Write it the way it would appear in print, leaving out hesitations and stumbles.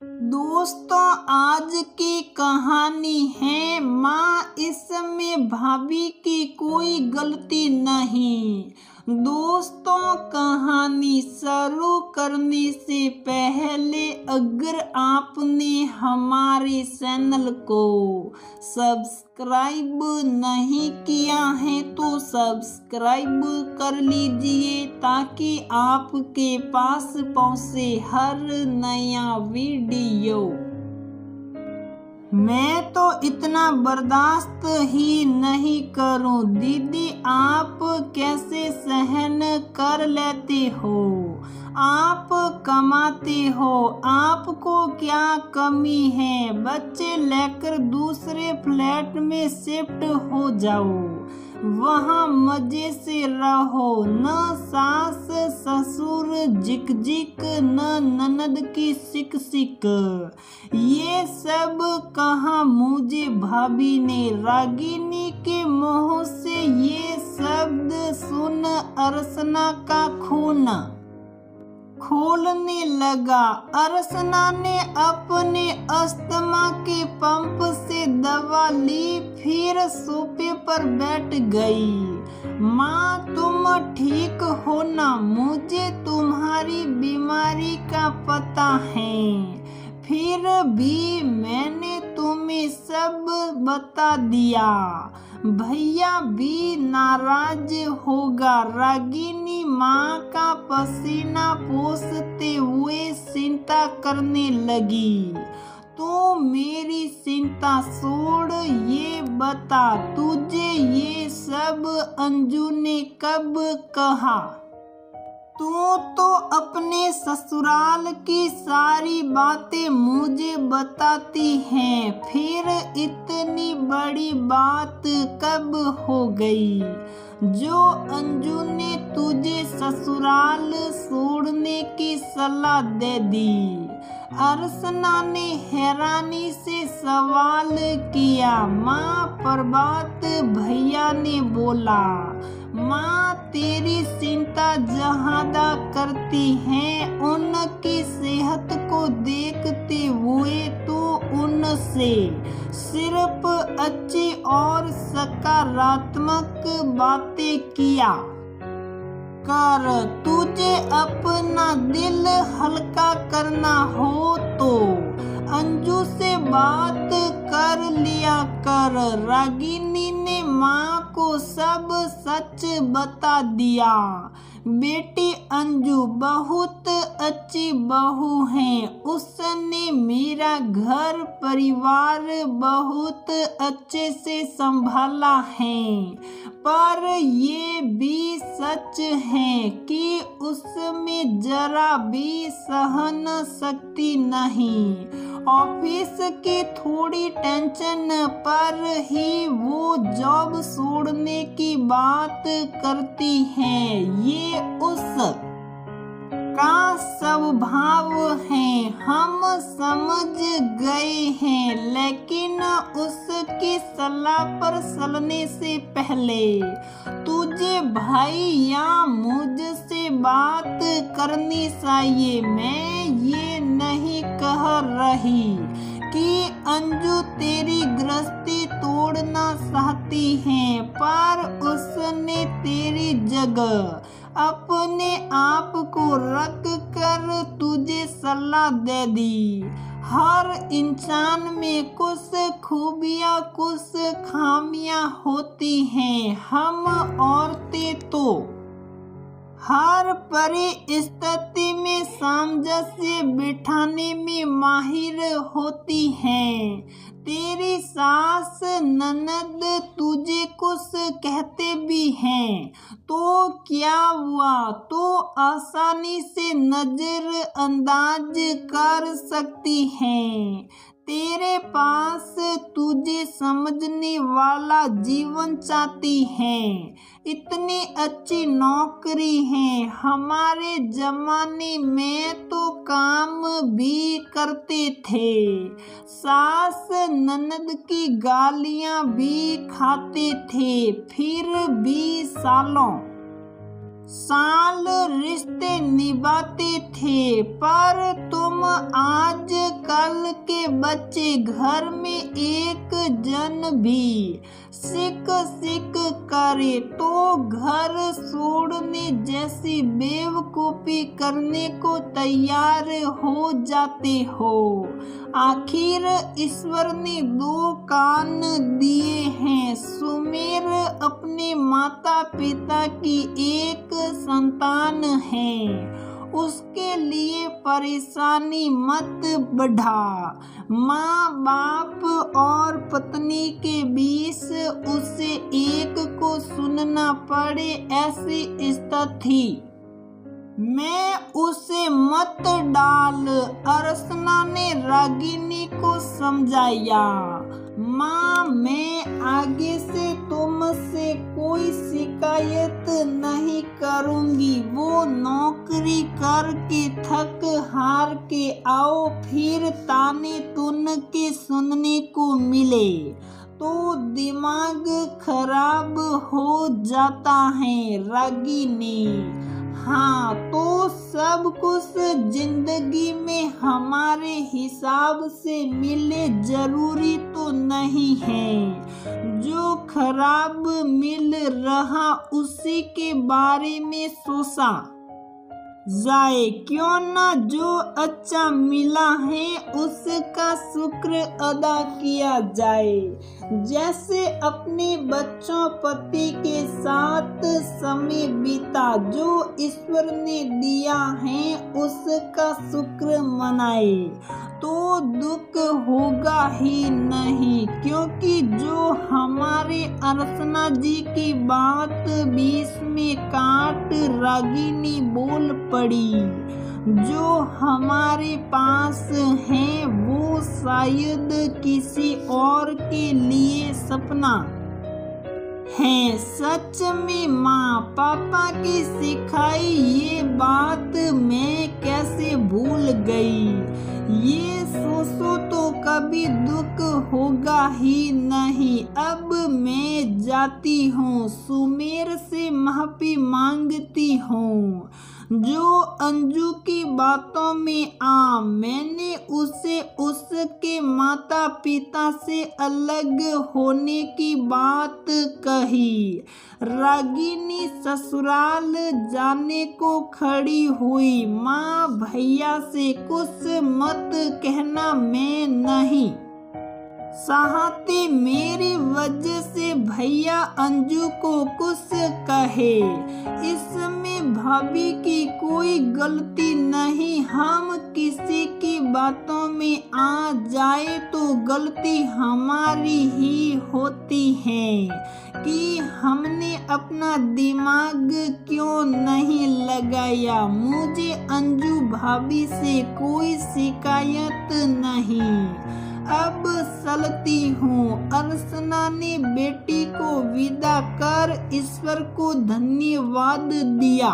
दोस्तों, आज की कहानी है माँ, इसमें भाभी की कोई गलती नहीं। दोस्तों, कहानी शुरू करने से पहले अगर आपने हमारे चैनल को सब्सक्राइब नहीं किया है तो सब्सक्राइब कर लीजिए ताकि आपके पास पहुंचे हर नया वीडियो। मैं तो इतना बर्दाश्त ही नहीं करूं। दीदी, आप कैसे सहन कर लेते हो? आप कमाते हो, आपको क्या कमी है? बच्चे लेकर दूसरे फ्लैट में शिफ्ट हो जाओ, वहाँ मजे से रहो। न सास ससुर झिक झिक, न ननद की सिक सिक। ये सब कहा मुझे भाभी ने। रागिनी के मुंह से ये शब्द सुन अर्चना का खून खोलने लगा। अर्चना ने अपने अस्थमा के पंप से दवा ली, फिर सोफे पर बैठ गई। माँ, तुम ठीक हो ना? मुझे तुम्हारी बीमारी का पता है, फिर भी मैंने तुम्हें सब बता दिया। भैया भी नाराज होगा। रागिनी माँ का पसीना पोंछते हुए चिंता करने लगी। तू मेरी चिंता छोड़, ये बता, तुझे ये सब अंजू ने कब कहा? तू तो अपने ससुराल की सारी बातें मुझे बताती है, फिर इतनी बड़ी बात कब हो गई जो अंजू ने तुझे ससुराल छोड़ने की सलाह दे दी? अर्चना ने हैरानी से सवाल किया। माँ, प्रभात भैया ने बोला। माँ, तेरी चिंता ज्यादा करती है। उनकी सेहत को देखते हुए तो उनसे सिर्फ अच्छी और सकारात्मक बातें किया कर। तुझे अपना दिल हल्का करना हो तो अंजू से बात कर लिया कर। रागिनी ने माँ को सब सच बता दिया। बेटी अंजू बहुत अच्छी बहू है। उसने मेरा घर परिवार बहुत अच्छे से संभाला है, पर ये भी सच है कि उसमें जरा भी सहन शक्ति नहीं। ऑफिस की थोड़ी टेंशन पर ही वो जॉब छोड़ने की बात करती है। ये उस का स्वभाव है, हम समझ गए हैं, लेकिन उसकी सलाह पर चलने से पहले तुझे भाई या मुझसे बात करनी चाहिए। मैं ये नहीं कह रही कि अंजू तेरी गृहस्थी तोड़ना चाहती है, पर उसने तेरी जगह अपने आप को रख कर तुझे सलाह दे दी। हर इंसान में कुछ खूबियाँ कुछ खामियाँ होती हैं। हम औरतें तो हर परिस्थिति में सामंजस्य बिठाने में माहिर होती हैं। तेरी सास ननद तुझे कुछ कहते भी हैं तो क्या हुआ, तो आसानी से नजरअंदाज कर सकती हैं। तेरे पास तुझे समझने वाला जीवन चाहती हैं। इतनी अच्छी नौकरी है। हमारे जमाने में तो काम भी करते थे, सास ननद की गालियां भी खाते थे, फिर भी साल रिश्ते निभाते थे। पर तुम आज कल के बच्चे घर में एक जन भी सिक सिक करे तो घर छोड़ने जैसी बेवकूफी करने को तैयार हो जाते हो। आखिर ईश्वर ने 2 कान दिए हैं। सुमेर अपने माता पिता की एक संतान है, उसके लिए परेशानी मत बढ़ा। माँ बाप और पत्नी के बीच उसे एक को सुनना पड़े ऐसी स्थिति मैं उसे मत डाल, अर्चना ने रागिनी को समझाया। माँ, मैं आगे से तुमसे कोई शिकायत नहीं करूँगी। वो नौकरी करके थक हार के आओ, फिर ताने तुन के सुनने को मिले तो दिमाग खराब हो जाता है। रागिनी, हाँ, तो सब कुछ जिंदगी में हमारे हिसाब से मिले जरूरी तो नहीं है। जो खराब मिल रहा उसी के बारे में सोचा जाए, क्यों ना जो अच्छा मिला है उसका शुक्र अदा किया जाए। जैसे अपने बच्चों पति के साथ समय बिता, जो ईश्वर ने दिया है उसका शुक्र मनाए तो दुख होगा ही नहीं। क्योंकि जो हमारे अर्चना जी की बात बीच में काट रागिनी बोल पड़ी, जो हमारे पास है वो शायद किसी और के लिए सपना है। सच में माँ पापा की सिखाई ये बात मैं कैसे भूल गई। ये सोचो तो कभी दुख होगा ही नहीं। अब मैं जाती हूँ, सुमेर से माफी मांगती हूँ जो अंजू की बातों में मैंने उसे उसके माता पिता से अलग होने की बात कही। रागिनी ससुराल जाने को खड़ी हुई। माँ, भैया से कुछ मत कहना, मैं नहीं चाहती मेरी वजह से भैया अंजू को कुछ कहे। इसमें भाभी की कोई गलती नहीं। हम किसी की बातों में आ जाए तो गलती हमारी ही होती है कि हमने अपना दिमाग क्यों नहीं लगाया। मुझे अंजू भाभी से कोई शिकायत नहीं। अब चलती हूँ। अर्चना ने बेटी को विदा कर ईश्वर को धन्यवाद दिया।